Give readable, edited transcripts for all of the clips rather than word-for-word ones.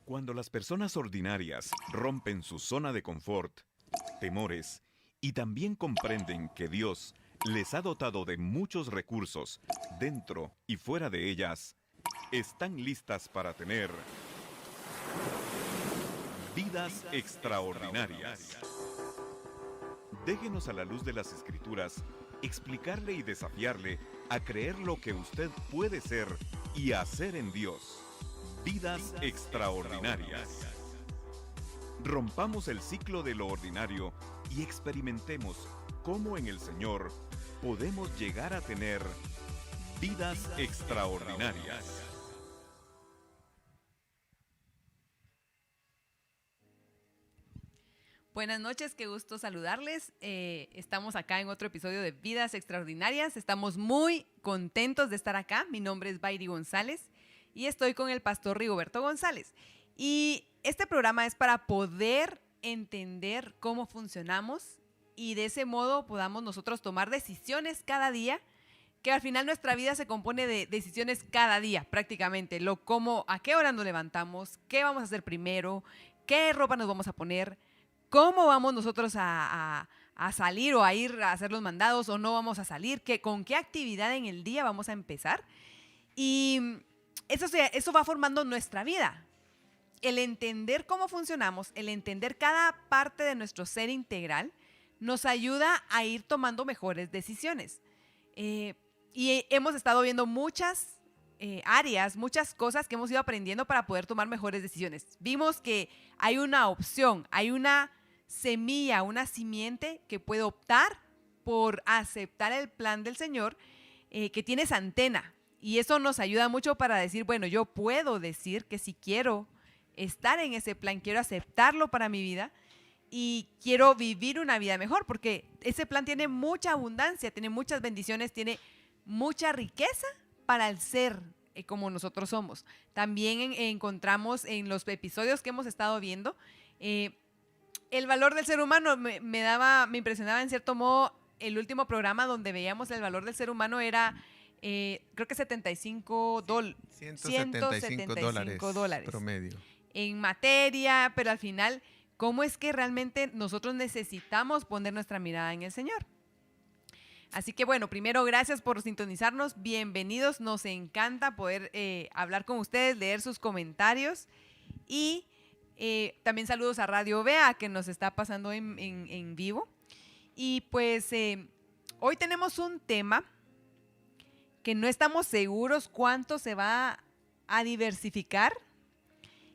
Cuando las personas ordinarias rompen su zona de confort, temores y también comprenden que Dios les ha dotado de muchos recursos dentro y fuera de ellas, están listas para tener vidas extraordinarias. Déjenos a la luz de las Escrituras explicarle y desafiarle a creer lo que usted puede ser y hacer en Dios. Vidas extraordinarias. Rompamos el ciclo de lo ordinario y experimentemos cómo en el Señor podemos llegar a tener vidas extraordinarias. Buenas noches, qué gusto saludarles. Estamos acá en otro episodio de Vidas Extraordinarias. Estamos muy contentos de estar acá. Mi nombre es Bayri González y estoy con el pastor Rigoberto González. Y este programa es para poder entender cómo funcionamos y de ese modo podamos nosotros tomar decisiones cada día, que al final nuestra vida se compone de decisiones cada día prácticamente. A qué hora nos levantamos, qué vamos a hacer primero, qué ropa nos vamos a poner, cómo vamos nosotros a salir o a ir a hacer los mandados o no vamos a salir, con qué actividad en el día vamos a empezar. Y eso va formando nuestra vida. El entender cómo funcionamos, el entender cada parte de nuestro ser integral, nos ayuda a ir tomando mejores decisiones. Y hemos estado viendo muchas áreas, muchas cosas que hemos ido aprendiendo para poder tomar mejores decisiones. Vimos que hay una opción, hay una semilla, una simiente que puede optar por aceptar el plan del Señor, que tiene esa antena. Y eso nos ayuda mucho para decir, bueno, yo puedo decir que si quiero estar en ese plan, quiero aceptarlo para mi vida y quiero vivir una vida mejor, porque ese plan tiene mucha abundancia, tiene muchas bendiciones, tiene mucha riqueza para el ser como nosotros somos. También encontramos en los episodios que hemos estado viendo el valor del ser humano. Me impresionaba en cierto modo el último programa donde veíamos el valor del ser humano era creo que $175 promedio en materia, pero al final, ¿cómo es que realmente nosotros necesitamos poner nuestra mirada en el Señor? Así que bueno, primero gracias por sintonizarnos, bienvenidos, nos encanta poder hablar con ustedes, leer sus comentarios y también saludos a Radio Vea que nos está pasando en vivo. Y pues hoy tenemos un tema que no estamos seguros cuánto se va a diversificar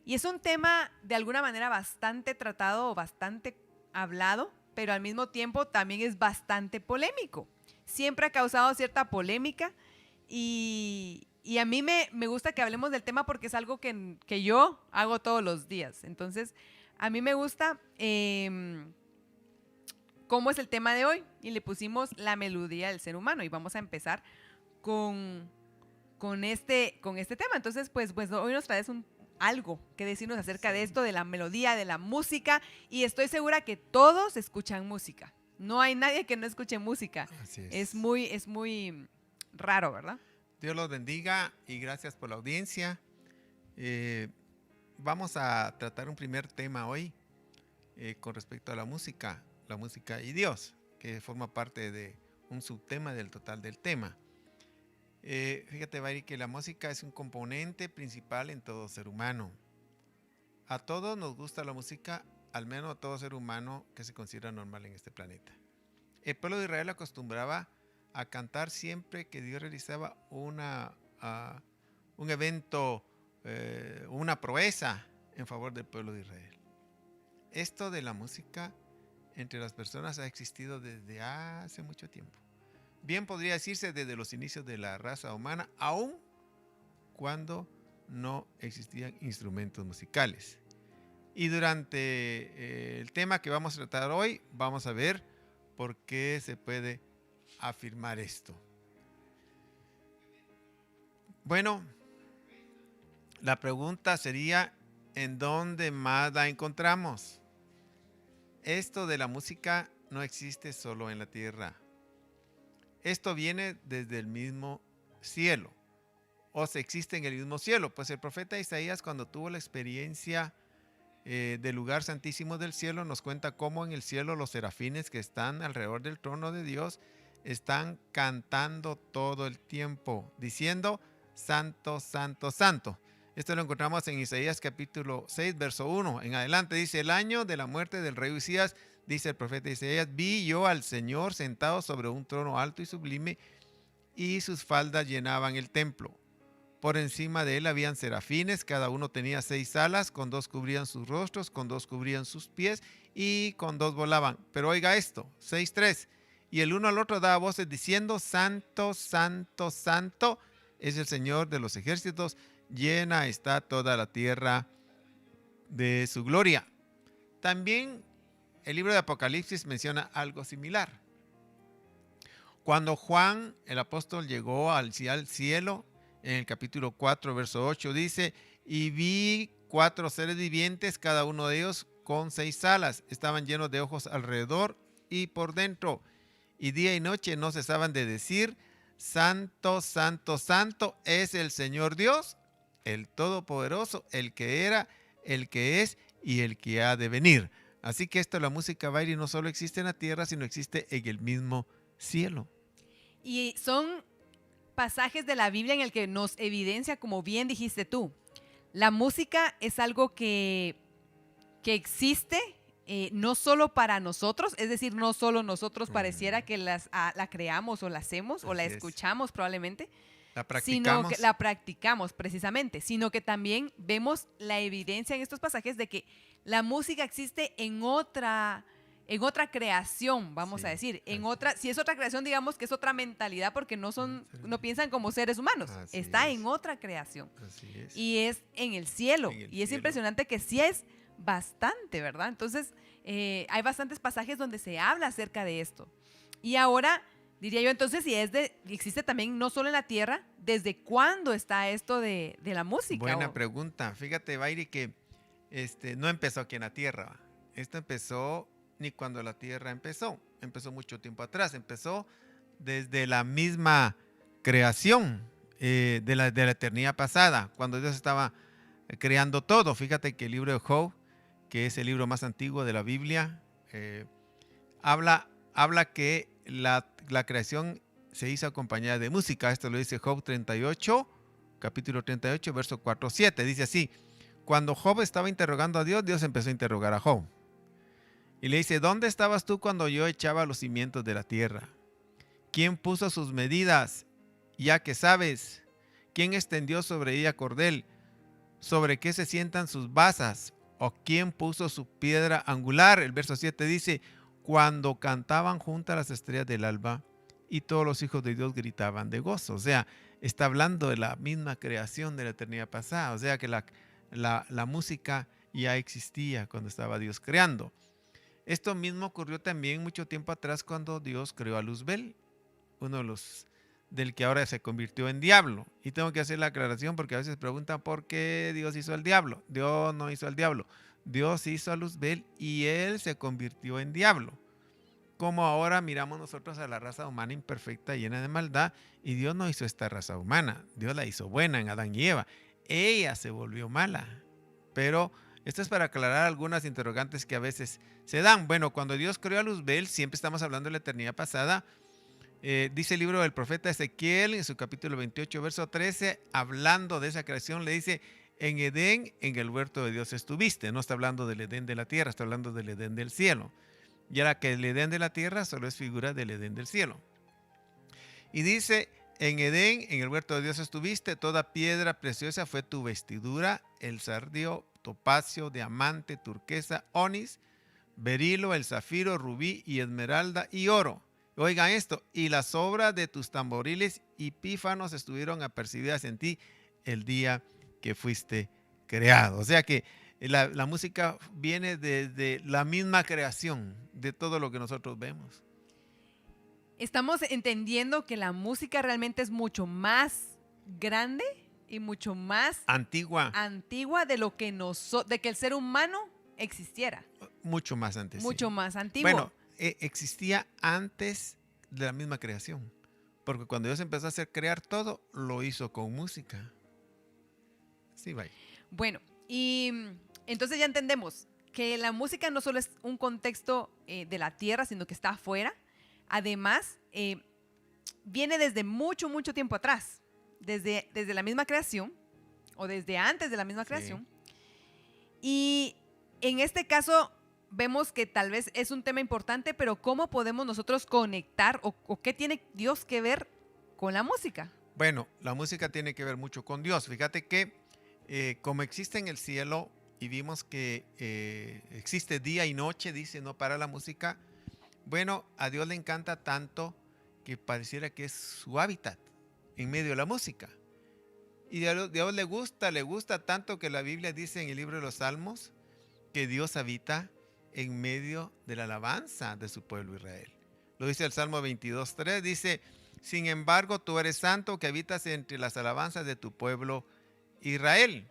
y es un tema de alguna manera bastante tratado o bastante hablado, pero al mismo tiempo también es bastante polémico. Siempre ha causado cierta polémica y a mí me gusta que hablemos del tema porque es algo que yo hago todos los días. Entonces, a mí me gusta cómo es el tema de hoy y le pusimos la melodía del ser humano y vamos a empezar con este tema. Entonces, pues hoy nos traes algo que decirnos acerca de esto, de la melodía, de la música, y estoy segura que todos escuchan música. No hay nadie que no escuche música. Así es. Es muy raro, ¿verdad? Dios los bendiga y gracias por la audiencia. Vamos a tratar un primer tema hoy con respecto a la música y Dios, que forma parte de un subtema del total del tema. Fíjate, Bayri, que la música es un componente principal en todo ser humano. A todos nos gusta la música, al menos a todo ser humano que se considera normal en este planeta. El pueblo de Israel acostumbraba a cantar siempre que Dios realizaba un evento, una proeza en favor del pueblo de Israel. Esto de la música entre las personas ha existido desde hace mucho tiempo. Bien podría decirse desde los inicios de la raza humana, aun cuando no existían instrumentos musicales. Y durante el tema que vamos a tratar hoy, vamos a ver por qué se puede afirmar esto. Bueno, la pregunta sería, ¿en dónde más la encontramos? Esto de la música no existe solo en la tierra. Esto viene desde el mismo cielo. o se existe en el mismo cielo. Pues el profeta Isaías, cuando tuvo la experiencia del lugar santísimo del cielo, nos cuenta cómo en el cielo los serafines que están alrededor del trono de Dios están cantando todo el tiempo, diciendo santo, santo, santo. Esto lo encontramos en Isaías capítulo 6, verso 1. En adelante dice: el año de la muerte del rey Usías, dice el profeta Isaías, vi yo al Señor sentado sobre un trono alto y sublime, y sus faldas llenaban el templo. Por encima de él habían serafines, cada uno tenía 6 alas, con 2 cubrían sus rostros, con 2 cubrían sus pies, y con 2 volaban. Pero oiga esto, 6:3. Y el uno al otro daba voces diciendo: santo, santo, santo es el Señor de los ejércitos, llena está toda la tierra de su gloria. También el libro de Apocalipsis menciona algo similar. Cuando Juan, el apóstol, llegó al cielo, en el capítulo 4, verso 8, dice: y vi 4 seres vivientes, cada uno de ellos con 6 alas. Estaban llenos de ojos alrededor y por dentro. Y día y noche no cesaban de decir: santo, santo, santo es el Señor Dios, el Todopoderoso, el que era, el que es y el que ha de venir. Así que la música Bairi no solo existe en la tierra, sino existe en el mismo cielo. Y son pasajes de la Biblia en el que nos evidencia, como bien dijiste tú, la música es algo que existe no solo para nosotros, es decir, no solo nosotros pareciera que la creamos o la hacemos o la escuchamos probablemente, la practicamos. Sino que la practicamos precisamente, sino que también vemos la evidencia en estos pasajes de que la música existe en otra creación, vamos a decir, si es otra creación, digamos que es otra mentalidad, porque no piensan como seres humanos, está en otra creación. Y es en el cielo, es impresionante que sí es bastante, ¿verdad? Entonces, hay bastantes pasajes donde se habla acerca de esto. Y ahora, diría yo, entonces, si existe también no solo en la tierra, ¿desde cuándo está esto de la música? Buena pregunta. Fíjate, Bairi, que no empezó aquí en la tierra. Esto empezó ni cuando la tierra empezó mucho tiempo atrás, empezó desde la misma creación de la eternidad pasada, cuando Dios estaba creando todo. Fíjate que el libro de Job, que es el libro más antiguo de la Biblia, habla que la creación se hizo acompañada de música. Esto lo dice Job 38, capítulo 38, verso 4-7. Dice así: cuando Job estaba interrogando a Dios, Dios empezó a interrogar a Job. Y le dice: ¿dónde estabas tú cuando yo echaba los cimientos de la tierra? ¿Quién puso sus medidas? Ya que sabes. ¿Quién extendió sobre ella cordel? ¿Sobre qué se sientan sus basas? ¿O quién puso su piedra angular? El verso 7 dice: cuando cantaban juntas las estrellas del alba y todos los hijos de Dios gritaban de gozo. O sea, está hablando de la misma creación de la eternidad pasada. O sea que la música ya existía cuando estaba Dios creando. Esto mismo ocurrió también mucho tiempo atrás cuando Dios creó a Luzbel, uno de los del que ahora se convirtió en diablo. Y tengo que hacer la aclaración porque a veces preguntan por qué Dios hizo al diablo. Dios no hizo al diablo. Dios hizo a Luzbel y él se convirtió en diablo. Como ahora miramos nosotros a la raza humana imperfecta, llena de maldad, y Dios no hizo esta raza humana. Dios la hizo buena en Adán y Eva. Ella se volvió mala. Pero esto es para aclarar algunas interrogantes que a veces se dan. Bueno, cuando Dios creó a Luzbel, siempre estamos hablando de la eternidad pasada. Dice el libro del profeta Ezequiel en su capítulo 28, verso 13, hablando de esa creación, le dice: en Edén, en el huerto de Dios estuviste. No está hablando del Edén de la tierra, está hablando del Edén del cielo. Y ahora que el Edén de la tierra solo es figura del Edén del cielo. Y dice: en Edén, en el huerto de Dios estuviste, toda piedra preciosa fue tu vestidura, el sardio, topacio, diamante, turquesa, onis, berilo, el zafiro, rubí y esmeralda y oro. Oigan esto: y las obras de tus tamboriles y pífanos estuvieron apercibidas en ti el día que fuiste creado. O sea que la música viene desde la misma creación de todo lo que nosotros vemos. Estamos entendiendo que la música realmente es mucho más grande y mucho más antigua de lo que de que el ser humano existiera. Mucho más antes. Mucho sí. más antiguo. Bueno, existía antes de la misma creación. Porque cuando Dios empezó a hacer crear todo, lo hizo con música. Sí, vaya. Bueno, y entonces ya entendemos que la música no solo es un contexto de la tierra, sino que está afuera. Además, viene desde mucho, mucho tiempo atrás, desde la misma creación o desde antes de la misma creación. Y en este caso vemos que tal vez es un tema importante, pero ¿cómo podemos nosotros conectar o qué tiene Dios que ver con la música? Bueno, la música tiene que ver mucho con Dios. Fíjate que como existe en el cielo y vimos que existe día y noche, dice, no para la música. Bueno, a Dios le encanta tanto que pareciera que es su hábitat en medio de la música. Y a Dios le gusta tanto que la Biblia dice en el libro de los Salmos que Dios habita en medio de la alabanza de su pueblo Israel. Lo dice el Salmo 22:3, dice, sin embargo, tú eres santo que habitas entre las alabanzas de tu pueblo Israel.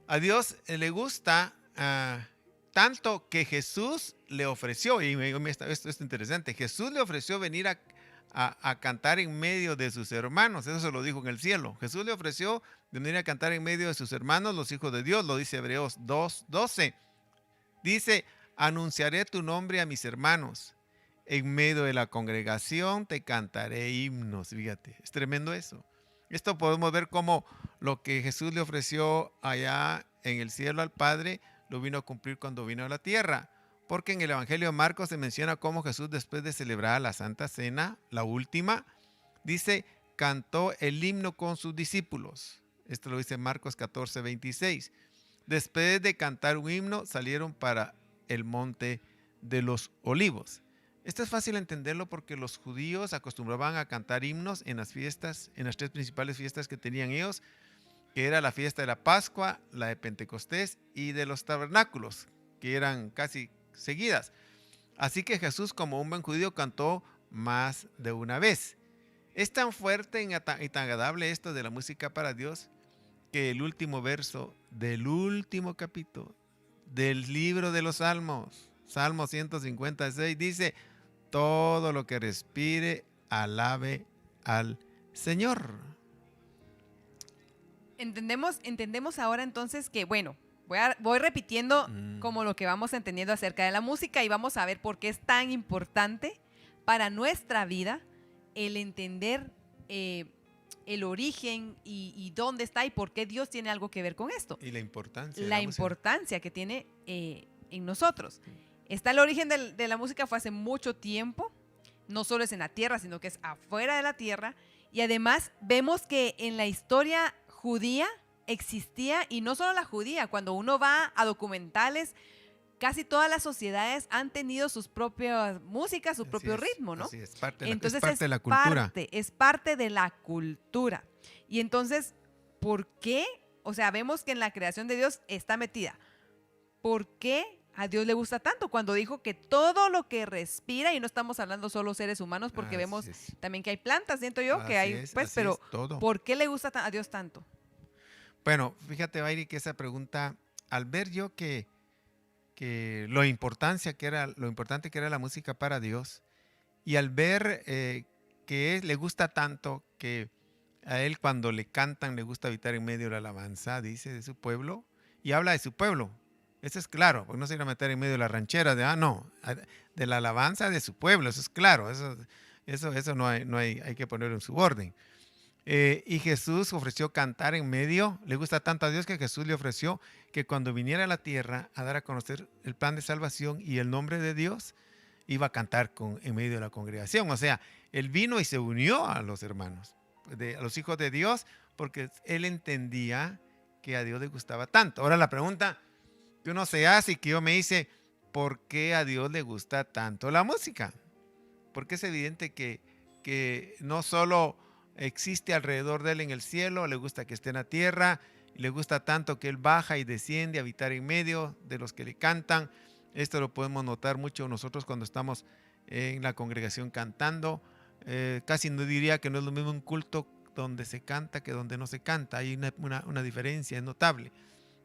A Dios le gusta tanto que Jesús le ofreció, y esto es interesante, Jesús le ofreció venir a cantar en medio de sus hermanos. Eso se lo dijo en el cielo. Jesús le ofreció venir a cantar en medio de sus hermanos, los hijos de Dios. Lo dice Hebreos 2:12. Dice, anunciaré tu nombre a mis hermanos. En medio de la congregación te cantaré himnos. Fíjate, es tremendo eso. Esto podemos ver como lo que Jesús le ofreció allá en el cielo al Padre, lo vino a cumplir cuando vino a la tierra. Porque en el Evangelio de Marcos se menciona cómo Jesús, después de celebrar la Santa Cena, la última, dice, cantó el himno con sus discípulos. Esto lo dice Marcos 14:26. Después de cantar un himno, salieron para el monte de los olivos. Esto es fácil entenderlo porque los judíos acostumbraban a cantar himnos en las fiestas, en las tres principales fiestas que tenían ellos, que era la fiesta de la Pascua, la de Pentecostés y de los tabernáculos, que eran casi seguidas. Así que Jesús, como un buen judío, cantó más de una vez. Es tan fuerte y tan agradable esto de la música para Dios que el último verso del último capítulo del libro de los Salmos, Salmo 156, dice, todo lo que respire, alabe al Señor. Entendemos ahora entonces que, bueno, voy repitiendo como lo que vamos entendiendo acerca de la música y vamos a ver por qué es tan importante para nuestra vida el entender el origen y dónde está y por qué Dios tiene algo que ver con esto. Y la importancia. La importancia que tiene en nosotros. Está el origen de la música, fue hace mucho tiempo, no solo es en la tierra, sino que es afuera de la tierra. Y además vemos que en la historia judía existía, y no solo la judía, cuando uno va a documentales, casi todas las sociedades han tenido sus propias músicas, su propio ritmo, ¿no? Así es, parte entonces es parte de la cultura. Es parte de la cultura. Y entonces, ¿por qué? O sea, vemos que en la creación de Dios está metida. ¿Por qué a Dios le gusta tanto? Cuando dijo que todo lo que respira, y no estamos hablando solo seres humanos, porque vemos también que hay plantas, siento yo, que hay, pues, pero ¿por qué le gusta a Dios tanto? Bueno, fíjate, Bairi, que esa pregunta, al ver yo que lo importante que era la música para Dios, y al ver que le gusta tanto que a él cuando le cantan le gusta habitar en medio de la alabanza, dice, de su pueblo, y habla de su pueblo. Eso es claro, porque no se irá a meter en medio de la ranchera, de la alabanza de su pueblo, eso es claro, eso no hay que ponerlo en su orden. Y Jesús ofreció cantar en medio, le gusta tanto a Dios que Jesús le ofreció que cuando viniera a la tierra a dar a conocer el plan de salvación y el nombre de Dios, iba a cantar en medio de la congregación. O sea, él vino y se unió a los hermanos, a los hijos de Dios, porque él entendía que a Dios le gustaba tanto. Ahora la pregunta que uno se hace y que yo me hice, ¿por qué a Dios le gusta tanto la música? Porque es evidente que no solo existe alrededor de él en el cielo, le gusta que esté en la tierra, le gusta tanto que él baja y desciende a habitar en medio de los que le cantan. Esto lo podemos notar mucho nosotros cuando estamos en la congregación cantando. Casi no diría que no es lo mismo un culto donde se canta que donde no se canta. Hay una diferencia, es notable.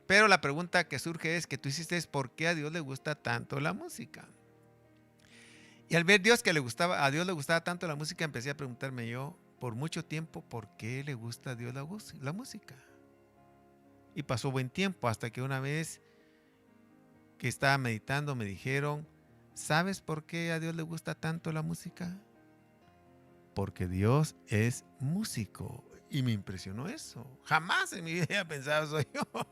Pero la pregunta que surge es que tú hiciste es ¿por qué a Dios le gusta tanto la música? Y al ver a Dios le gustaba tanto la música, empecé a preguntarme yo por mucho tiempo por qué le gusta a Dios la música. Y pasó buen tiempo hasta que una vez que estaba meditando me dijeron, ¿sabes por qué a Dios le gusta tanto la música? Porque Dios es músico. Y me impresionó eso. Jamás en mi vida había pensado eso yo.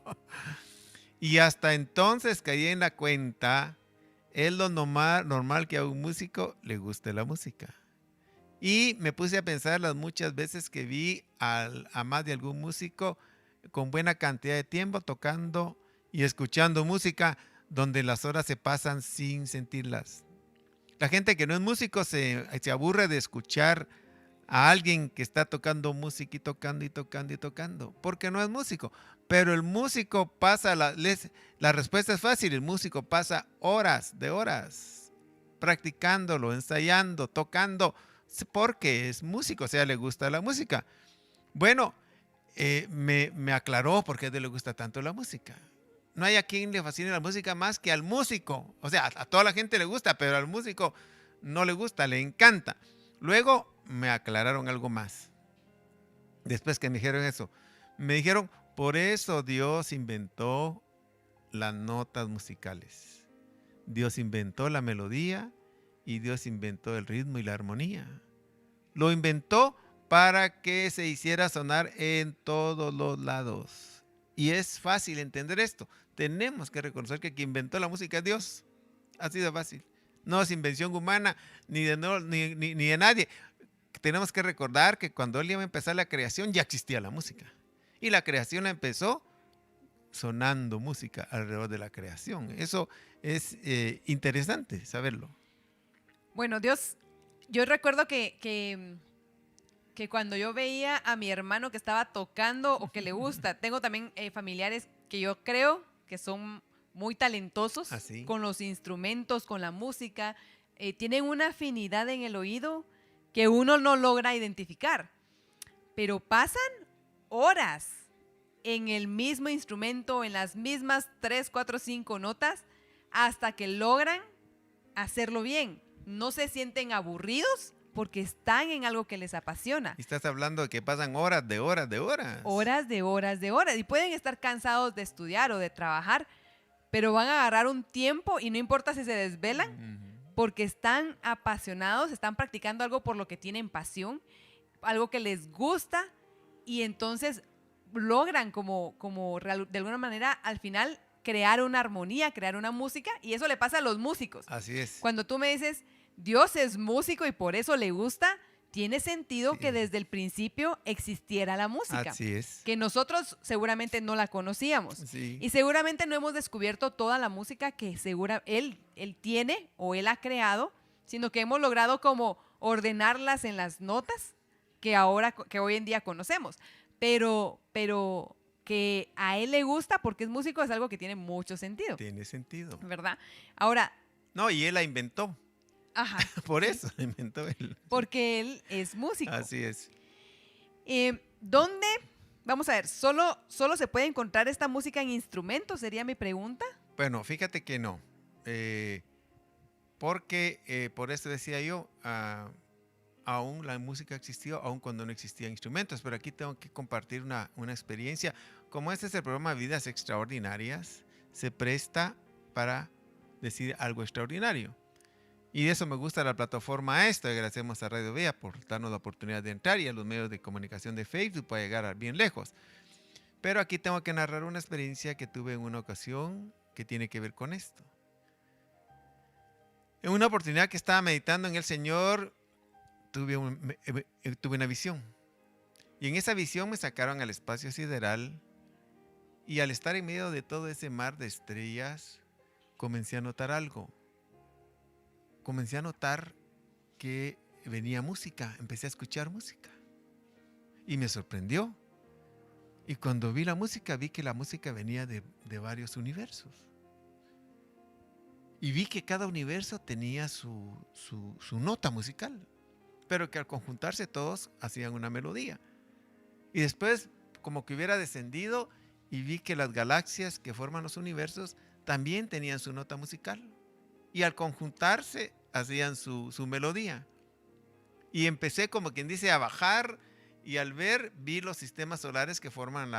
Y hasta entonces caí en la cuenta, es lo normal que a un músico le guste la música. Y me puse a pensar las muchas veces que vi a más de algún músico con buena cantidad de tiempo tocando y escuchando música donde las horas se pasan sin sentirlas. La gente que no es músico se aburre de escuchar a alguien que está tocando música y tocando y tocando y tocando, porque no es músico. Pero el músico pasa, la respuesta es fácil, el músico pasa horas de horas practicándolo, ensayando, tocando, porque es músico, o sea, le gusta la música. Bueno, me aclaró por qué le gusta tanto la música. No hay a quien le fascine la música más que al músico. O sea, a toda la gente le gusta, pero al músico no le gusta, le encanta. Luego me aclararon algo más. Después que me dijeron eso, me dijeron, por eso Dios inventó las notas musicales. Dios inventó la melodía y Dios inventó el ritmo y la armonía. Lo inventó para que se hiciera sonar en todos los lados. Y es fácil entender esto. Tenemos que reconocer que quien inventó la música es Dios. Así de fácil. No es invención humana ni de nadie. Tenemos que recordar que cuando Él iba a empezar la creación ya existía la música. Y la creación empezó sonando música alrededor de la creación. Eso es interesante saberlo. Bueno, Dios, yo recuerdo que cuando yo veía a mi hermano que estaba tocando o que le gusta, tengo también familiares que yo creo que son muy talentosos con los instrumentos, con la música, tienen una afinidad en el oído que uno no logra identificar, pero pasan horas en el mismo instrumento, en las mismas 3, 4, 5 notas, hasta que logran hacerlo bien. No se sienten aburridos porque están en algo que les apasiona. Y estás hablando de que pasan horas de horas de horas. Horas de horas de horas. Y pueden estar cansados de estudiar o de trabajar, pero van a agarrar un tiempo y no importa si se desvelan, porque están apasionados, están practicando algo por lo que tienen pasión, algo que les gusta, y entonces logran como de alguna manera al final crear una armonía, crear una música, y eso le pasa a los músicos. Así es. Cuando tú me dices, Dios es músico y por eso le gusta, tiene sentido que desde el principio existiera la música. Así es. Que nosotros seguramente no la conocíamos. Sí. Y seguramente no hemos descubierto toda la música que él tiene o él ha creado, sino que hemos logrado como ordenarlas en las notas que hoy en día conocemos. Pero que a él le gusta porque es músico es algo que tiene mucho sentido. Tiene sentido. ¿Verdad? Ahora. No, y él la inventó. Ajá. Por eso la inventó él. Porque él es músico. Así es. ¿Dónde? Vamos a ver, ¿solo se puede encontrar esta música en instrumentos? Sería mi pregunta. Bueno, fíjate que no. Porque por eso decía yo, aún la música existió, aún cuando no existían instrumentos. Pero aquí tengo que compartir una experiencia. Como este es el programa Vidas Extraordinarias, se presta para decir algo extraordinario. Y de eso me gusta la plataforma esta. Agradecemos a Radio Vea por darnos la oportunidad de entrar y a los medios de comunicación de Facebook para llegar bien lejos. Pero aquí tengo que narrar una experiencia que tuve en una ocasión que tiene que ver con esto. En una oportunidad que estaba meditando en el Señor, tuve una visión. Y en esa visión me sacaron al espacio sideral y al estar en medio de todo ese mar de estrellas, comencé a notar algo. Comencé a notar que venía música, empecé a escuchar música y me sorprendió. Y cuando vi la música, vi que la música venía de varios universos. Y vi que cada universo tenía su nota musical, pero que al conjuntarse todos hacían una melodía. Y después como que hubiera descendido y vi que las galaxias que forman los universos también tenían su nota musical. Y al conjuntarse hacían su melodía. Y empecé, como quien dice, a bajar, y al ver vi los sistemas solares que forman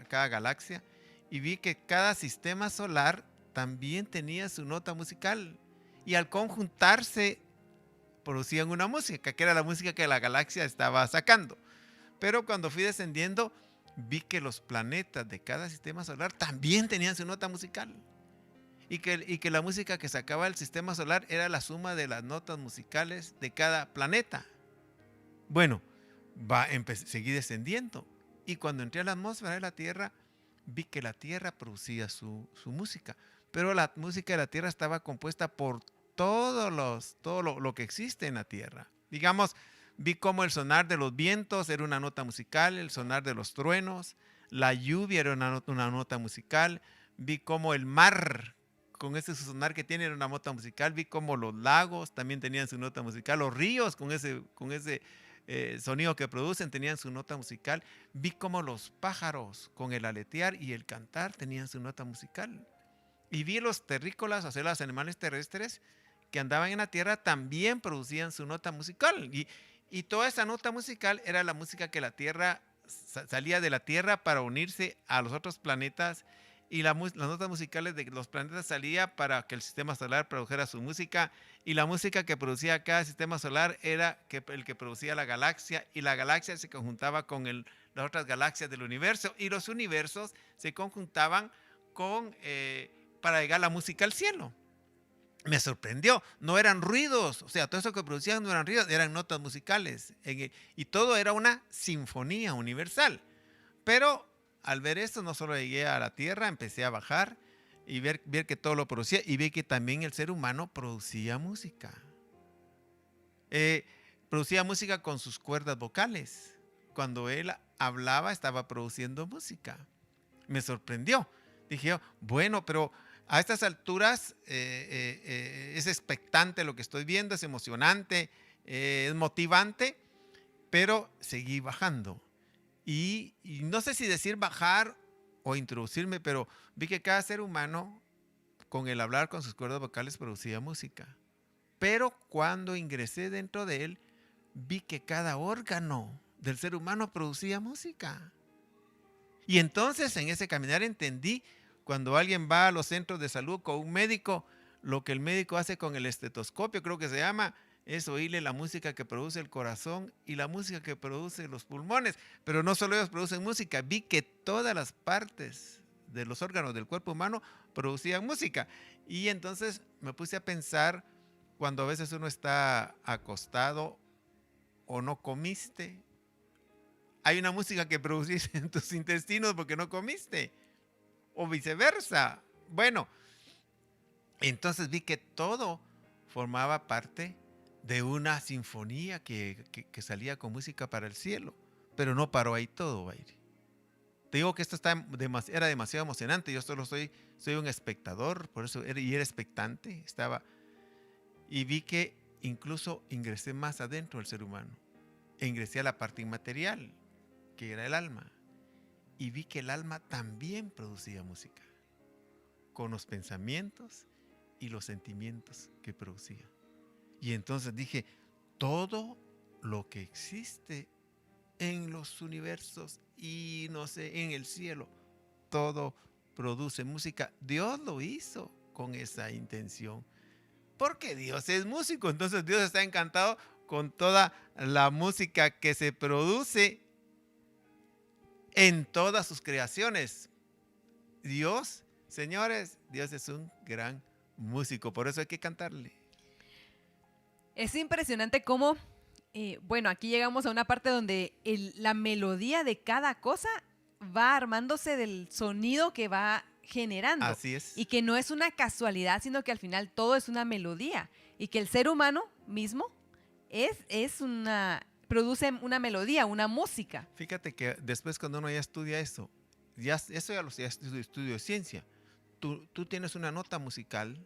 cada galaxia, y vi que cada sistema solar también tenía su nota musical, y al conjuntarse producían una música, que era la música que la galaxia estaba sacando. Pero cuando fui descendiendo, vi que los planetas de cada sistema solar también tenían su nota musical. Y que la música que sacaba el sistema solar era la suma de las notas musicales de cada planeta. Bueno, seguí descendiendo. Y cuando entré a la atmósfera de la Tierra, vi que la Tierra producía su música. Pero la música de la Tierra estaba compuesta por todo lo que existe en la Tierra. Digamos, vi cómo el sonar de los vientos era una nota musical, el sonar de los truenos, la lluvia era una nota musical, vi cómo el mar, con ese sonar que tiene, era una nota musical, vi cómo los lagos también tenían su nota musical, los ríos con ese sonido que producen tenían su nota musical, vi cómo los pájaros con el aletear y el cantar tenían su nota musical. Y vi los terrícolas, o sea, los animales terrestres que andaban en la Tierra, también producían su nota musical. Y toda esa nota musical era la música que la Tierra salía de la Tierra para unirse a los otros planetas, y las notas musicales de los planetas salía para que el sistema solar produjera su música, y la música que producía cada sistema solar era el que producía la galaxia, y la galaxia se conjuntaba con las otras galaxias del universo, y los universos se conjuntaban para llegar la música al cielo. Me sorprendió, no eran ruidos, o sea, todo eso que producían no eran ruidos, eran notas musicales, y todo era una sinfonía universal. Pero al ver esto, no solo llegué a la Tierra, empecé a bajar y ver que todo lo producía, y vi que también el ser humano producía música. Producía música con sus cuerdas vocales. Cuando él hablaba, estaba produciendo música. Me sorprendió. Dije yo, bueno, pero a estas alturas es expectante lo que estoy viendo, es emocionante, es motivante, pero seguí bajando. Y no sé si decir bajar o introducirme, pero vi que cada ser humano, con el hablar con sus cuerdas vocales, producía música. Pero cuando ingresé dentro de él, vi que cada órgano del ser humano producía música. Y entonces en ese caminar entendí, cuando alguien va a los centros de salud con un médico, lo que el médico hace con el estetoscopio, creo que se llama, es oírle la música que produce el corazón y la música que produce los pulmones. Pero no solo ellos producen música, vi que todas las partes de los órganos del cuerpo humano producían música. Y entonces me puse a pensar, cuando a veces uno está acostado o no comiste, hay una música que produciste en tus intestinos porque no comiste, o viceversa. Bueno, entonces vi que todo formaba parte de una sinfonía que salía con música para el cielo. Pero no paró ahí todo, Bairi. Te digo que esto era demasiado emocionante. Yo solo soy un espectador, por eso era expectante. Y vi que incluso ingresé más adentro del ser humano. Ingresé a la parte inmaterial, que era el alma. Y vi que el alma también producía música, con los pensamientos y los sentimientos que producía. Y entonces dije, todo lo que existe en los universos y no sé, en el cielo, todo produce música. Dios lo hizo con esa intención, porque Dios es músico. Entonces Dios está encantado con toda la música que se produce en todas sus creaciones. Dios, señores, Dios es un gran músico, por eso hay que cantarle. Es impresionante cómo, bueno, aquí llegamos a una parte donde la melodía de cada cosa va armándose del sonido que va generando. Así es. Y que no es una casualidad, sino que al final todo es una melodía. Y que el ser humano mismo produce una melodía, una música. Fíjate que después, cuando uno ya estudia eso ya lo estudio de ciencia. Tú tienes una nota musical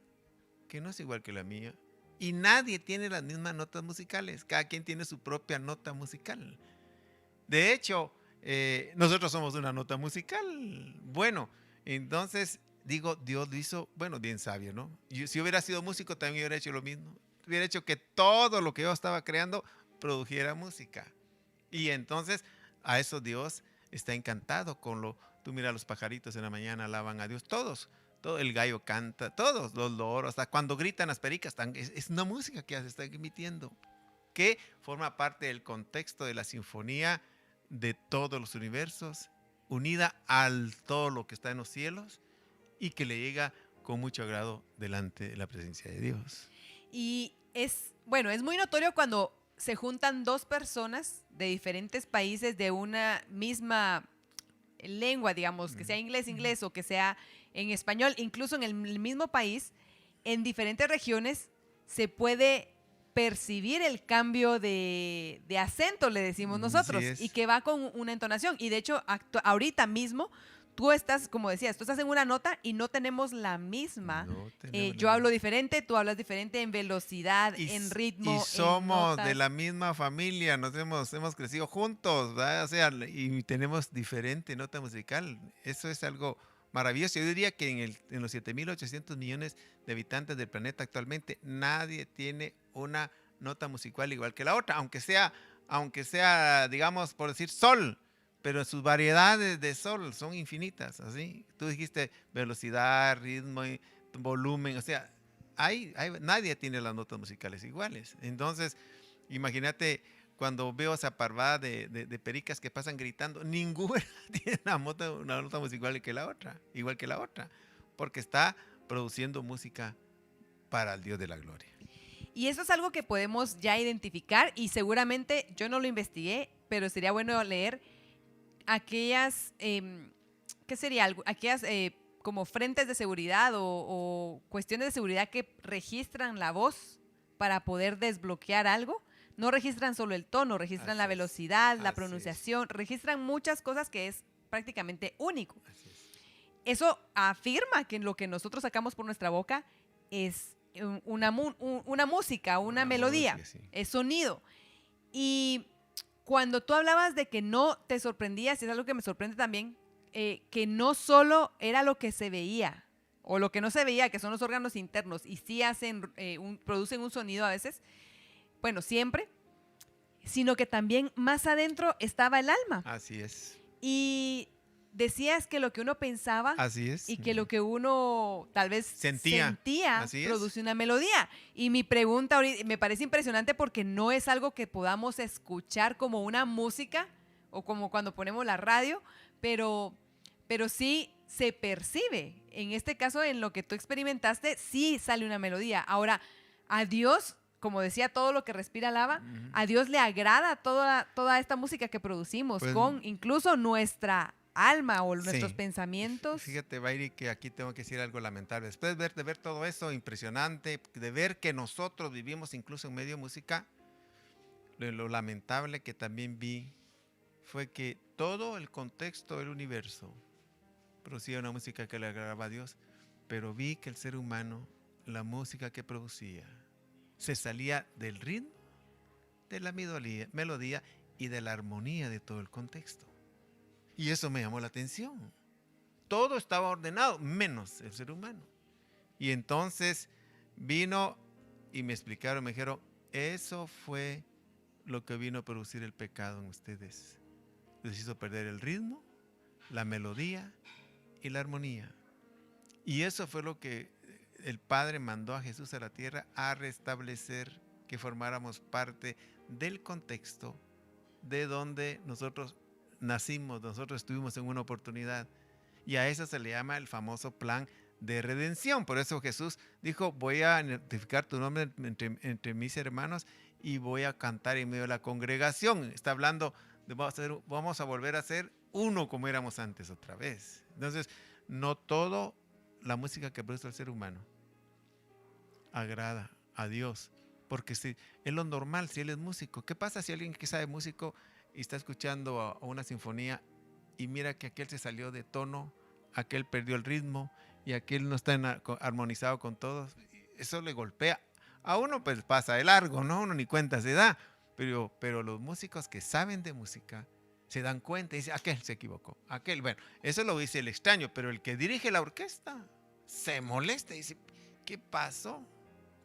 que no es igual que la mía. Y nadie tiene las mismas notas musicales. Cada quien tiene su propia nota musical. De hecho, nosotros somos una nota musical. Bueno, entonces digo, Dios lo hizo, bueno, bien sabio, ¿no? Si hubiera sido músico, también hubiera hecho lo mismo. hubiera hecho que todo lo que yo estaba creando produjera música. Y entonces a eso Dios está encantado con lo. Tú mira, los pajaritos en la mañana alaban a Dios, todos. Todo el gallo canta, todos los loros, hasta cuando gritan las pericas, es una música que se está emitiendo, que forma parte del contexto de la sinfonía de todos los universos, unida al todo lo que está en los cielos y que le llega con mucho agrado delante de la presencia de Dios. Y es muy notorio cuando se juntan dos personas de diferentes países de una misma lengua, digamos, que sea inglés o que sea en español, incluso en el mismo país, en diferentes regiones se puede percibir el cambio de acento, le decimos nosotros, y que va con una entonación. Y de hecho, ahorita mismo, tú estás, como decías, tú estás en una nota y no tenemos la misma. Yo hablo diferente, tú hablas diferente en velocidad, en ritmo. Y somos de la misma familia, hemos crecido juntos, ¿verdad? O sea, y tenemos diferente nota musical. Eso es algo maravilloso. Yo diría que en los 7.800 millones de habitantes del planeta actualmente, nadie tiene una nota musical igual que la otra, aunque sea, digamos, por decir sol, pero sus variedades de sol son infinitas, ¿así? Tú dijiste velocidad, ritmo, volumen, o sea, nadie tiene las notas musicales iguales. Entonces, imagínate cuando veo esa parvada de pericas que pasan gritando, ninguna tiene una nota musical igual que la otra, porque está produciendo música para el Dios de la gloria. Y eso es algo que podemos ya identificar y seguramente yo no lo investigué, pero sería bueno leer aquellas, ¿qué sería? Aquellas como frentes de seguridad o cuestiones de seguridad que registran la voz para poder desbloquear algo. No registran solo el tono, registran la velocidad, la pronunciación, registran muchas cosas que es prácticamente único. Eso afirma que lo que nosotros sacamos por nuestra boca es una música, una melodía, música, sí. Es sonido. Y cuando tú hablabas de que no te sorprendías, y es algo que me sorprende también, que no solo era lo que se veía, o lo que no se veía, que son los órganos internos, y sí producen un sonido a veces, bueno, siempre, sino que también más adentro estaba el alma. Así es. Y decías que lo que uno pensaba así es. Y que lo que uno tal vez sentía produce una melodía. Y mi pregunta ahorita me parece impresionante porque no es algo que podamos escuchar como una música o como cuando ponemos la radio, pero sí se percibe. En este caso, en lo que tú experimentaste, sí sale una melodía. Ahora, a Dios, como decía, todo lo que respira alaba, a Dios le agrada toda esta música que producimos, pues, con incluso nuestra alma o nuestros pensamientos. Fíjate, Bairi, que aquí tengo que decir algo lamentable. Después de ver todo eso impresionante, de ver que nosotros vivimos incluso en medio de música, lo lamentable que también vi fue que todo el contexto del universo producía una música que le agradaba a Dios, pero vi que el ser humano, la música que producía, se salía del ritmo, de la melodía y de la armonía de todo el contexto. Y eso me llamó la atención. Todo estaba ordenado, menos el ser humano. Y entonces vino y me explicaron, me dijeron, eso fue lo que vino a producir el pecado en ustedes. Les hizo perder el ritmo, la melodía y la armonía. Y eso fue lo que el Padre mandó a Jesús a la tierra a restablecer, que formáramos parte del contexto de donde nosotros nacimos, nosotros estuvimos en una oportunidad. Y a eso se le llama el famoso plan de redención. Por eso Jesús dijo, voy a notificar tu nombre entre mis hermanos y voy a cantar en medio de la congregación. Está hablando de vamos a volver a ser uno como éramos antes otra vez. Entonces, no todo la música que produce el ser humano agrada a Dios, porque si es lo normal, si él es músico. ¿Qué pasa si alguien que sabe músico y está escuchando a una sinfonía y mira que aquel se salió de tono, aquel perdió el ritmo y aquel no está armonizado con todos? Eso le golpea. A uno pues pasa de largo, ¿no? Uno ni cuenta se da, pero los músicos que saben de música se dan cuenta y dicen, aquel se equivocó, aquel, bueno, eso lo dice el extraño, pero el que dirige la orquesta se molesta y dice, ¿qué pasó?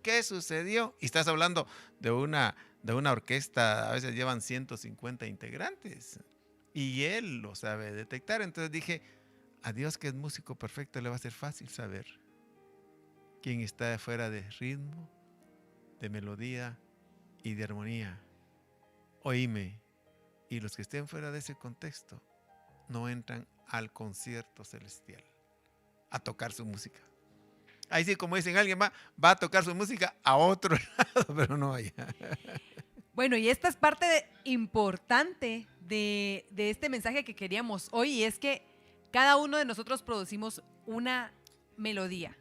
qué sucedió? Y estás hablando de una orquesta, a veces llevan 150 integrantes. Y él lo sabe detectar. Entonces dije, a Dios, que es músico perfecto, le va a ser fácil saber quién está fuera de ritmo, de melodía y de armonía. Oíme, y los que estén fuera de ese contexto no entran al concierto celestial a tocar su música. Ahí sí, como dicen, alguien va a tocar su música a otro lado, pero no allá. Bueno, y esta es parte importante de este mensaje que queríamos hoy, y es que cada uno de nosotros producimos una melodía.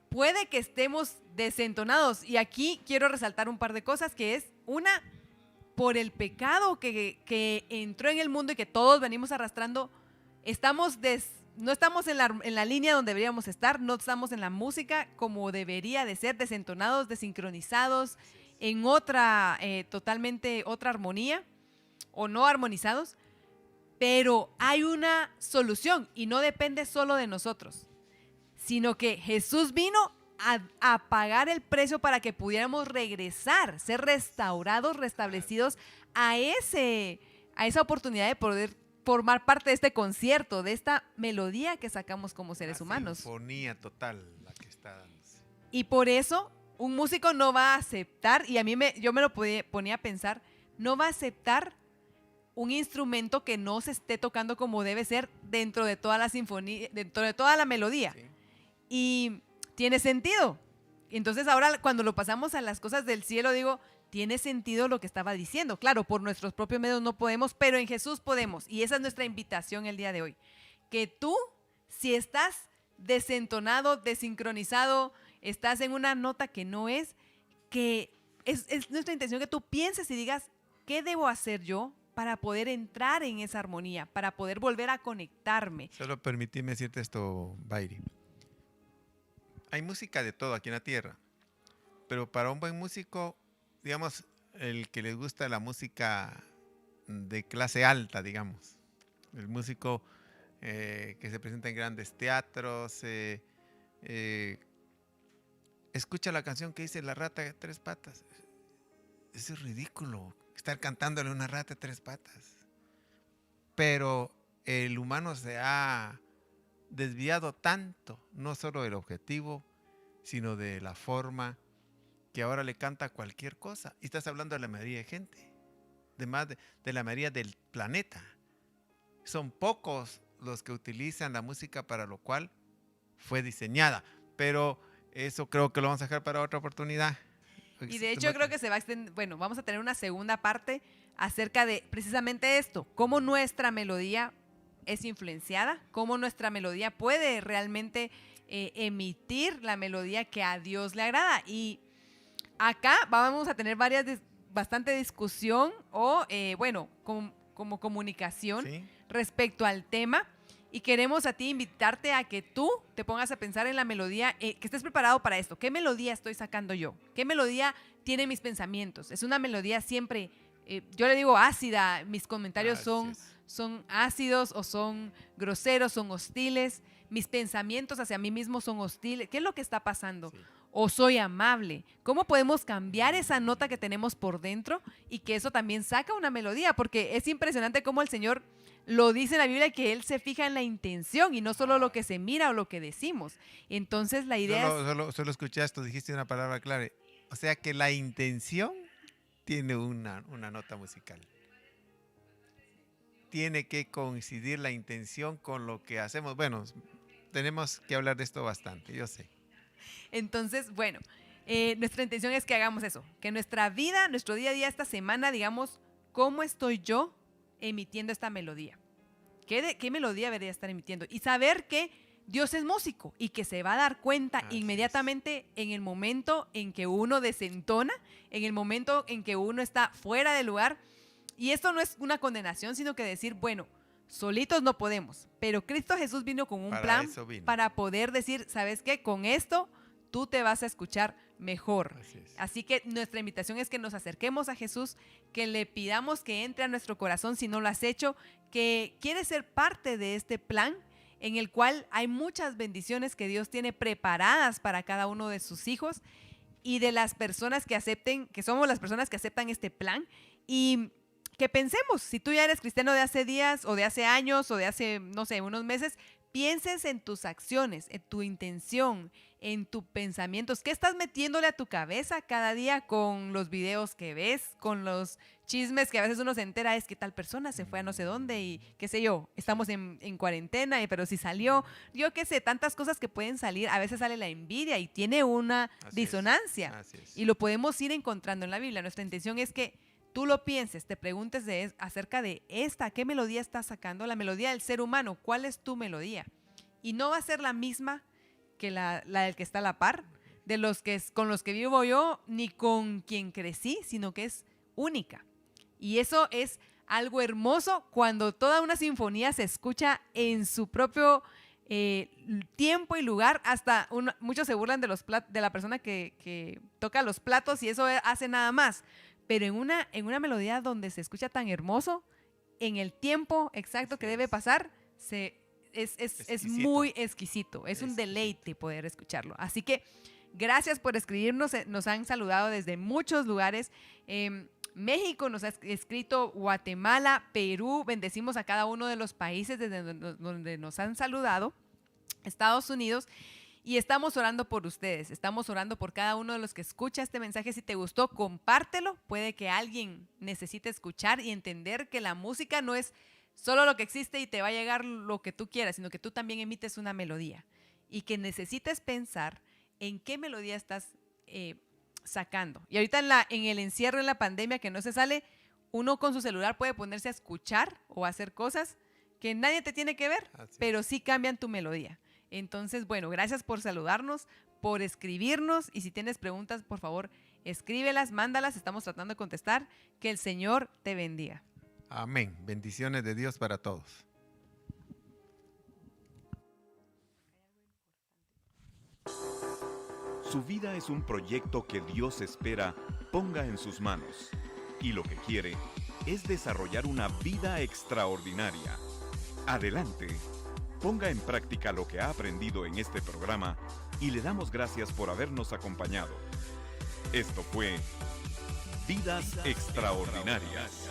Puede que estemos desentonados, y aquí quiero resaltar un par de cosas, que es una, por el pecado que entró en el mundo y que todos venimos arrastrando, no estamos en la línea donde deberíamos estar, no estamos en la música como debería de ser, desentonados, desincronizados, en totalmente otra armonía, o no armonizados, pero hay una solución y no depende solo de nosotros, sino que Jesús vino a pagar el precio para que pudiéramos regresar, ser restaurados, restablecidos a esa oportunidad de poder formar parte de este concierto, de esta melodía que sacamos como seres humanos. Sinfonía total la que está dándose. Y por eso un músico no va a aceptar, y yo me lo ponía a pensar, no va a aceptar un instrumento que no se esté tocando como debe ser dentro de toda la sinfonía, dentro de toda la melodía. Sí. Y tiene sentido. Entonces ahora cuando lo pasamos a las cosas del cielo, digo, tiene sentido lo que estaba diciendo. Claro, por nuestros propios medios no podemos, pero en Jesús podemos. Y esa es nuestra invitación el día de hoy. Que tú, si estás desentonado, desincronizado, estás en una nota que no es, que es nuestra intención que tú pienses y digas, ¿qué debo hacer yo para poder entrar en esa armonía, para poder volver a conectarme? Solo permíteme decirte esto, Bairi. Hay música de todo aquí en la tierra, pero para un buen músico, digamos, el que les gusta la música de clase alta, digamos, el músico que se presenta en grandes teatros, escucha la canción que dice La rata de tres patas. Eso es ridículo, estar cantándole a una rata de tres patas. Pero el humano se ha desviado tanto, no solo del objetivo, sino de la forma, que ahora le canta cualquier cosa. Y estás hablando de la mayoría de gente, de la mayoría del planeta. Son pocos los que utilizan la música para lo cual fue diseñada, pero eso creo que lo vamos a dejar para otra oportunidad. Y de hecho creo que se va a extender, bueno, vamos a tener una segunda parte acerca de precisamente esto, cómo nuestra melodía es influenciada, cómo nuestra melodía puede realmente emitir la melodía que a Dios le agrada. Y acá vamos a tener bastante discusión o, como comunicación, ¿sí?, respecto al tema. Y queremos a ti invitarte a que tú te pongas a pensar en la melodía, que estés preparado para esto. ¿Qué melodía estoy sacando yo? ¿Qué melodía tiene mis pensamientos? Es una melodía siempre, yo le digo ácida, mis comentarios son ácidos o son groseros, son hostiles. Mis pensamientos hacia mí mismo son hostiles. ¿Qué es lo que está pasando? Sí. ¿O soy amable? ¿Cómo podemos cambiar esa nota que tenemos por dentro y que eso también saca una melodía? Porque es impresionante cómo el Señor lo dice en la Biblia, que Él se fija en la intención y no solo lo que se mira o lo que decimos. Entonces la idea Solo escuchaste, dijiste una palabra clara. O sea que la intención tiene una nota musical. Tiene que coincidir la intención con lo que hacemos. Bueno, tenemos que hablar de esto bastante, yo sé. Entonces, bueno, nuestra intención es que hagamos eso, que nuestra vida, nuestro día a día, esta semana, digamos, ¿cómo estoy yo emitiendo esta melodía? ¿Qué melodía debería estar emitiendo? Y saber que Dios es músico y que se va a dar cuenta inmediatamente en el momento en que uno desentona, en el momento en que uno está fuera de lugar. Y esto no es una condenación, sino que decir, bueno, solitos no podemos, pero Cristo Jesús vino con un plan para poder decir, ¿sabes qué? Con esto tú te vas a escuchar mejor. Así que nuestra invitación es que nos acerquemos a Jesús, que le pidamos que entre a nuestro corazón si no lo has hecho, que quieres ser parte de este plan en el cual hay muchas bendiciones que Dios tiene preparadas para cada uno de sus hijos y de las personas que acepten, que somos las personas que aceptan este plan. Y que pensemos, si tú ya eres cristiano de hace días o de hace años o de hace, no sé, unos meses, pienses en tus acciones, en tu intención, en tus pensamientos. ¿Qué estás metiéndole a tu cabeza cada día con los videos que ves, con los chismes que a veces uno se entera? Es que tal persona se fue a no sé dónde y qué sé yo, estamos en cuarentena, pero si salió, yo qué sé, tantas cosas que pueden salir. A veces sale la envidia y tiene una disonancia. Así es. Y lo podemos ir encontrando en la Biblia. Nuestra intención es que tú lo pienses, te preguntes acerca de ¿qué melodía estás sacando? La melodía del ser humano, ¿cuál es tu melodía? Y no va a ser la misma que la del que está a la par, de con los que vivo yo, ni con quien crecí, sino que es única. Y eso es algo hermoso cuando toda una sinfonía se escucha en su propio tiempo y lugar. Hasta muchos se burlan de la persona que toca los platos y eso hace nada más. Pero en una melodía donde se escucha tan hermoso, en el tiempo exacto que debe pasar, es muy exquisito. Es un deleite poder escucharlo. Así que gracias por escribirnos. Nos han saludado desde muchos lugares. México nos ha escrito, Guatemala, Perú. Bendecimos a cada uno de los países desde donde nos han saludado. Estados Unidos. Y estamos orando por ustedes, estamos orando por cada uno de los que escucha este mensaje. Si te gustó, compártelo. Puede que alguien necesite escuchar y entender que la música no es solo lo que existe y te va a llegar lo que tú quieras, sino que tú también emites una melodía y que necesites pensar en qué melodía estás sacando. Y ahorita en el encierro, en la pandemia que no se sale, uno con su celular puede ponerse a escuchar o a hacer cosas que nadie te tiene que ver, pero sí cambian tu melodía. Entonces, bueno, gracias por saludarnos, por escribirnos y si tienes preguntas, por favor, escríbelas, mándalas, estamos tratando de contestar. Que el Señor te bendiga. Amén. Bendiciones de Dios para todos. Su vida es un proyecto que Dios espera ponga en sus manos y lo que quiere es desarrollar una vida extraordinaria. Adelante. Ponga en práctica lo que ha aprendido en este programa y le damos gracias por habernos acompañado. Esto fue Vidas Extraordinarias.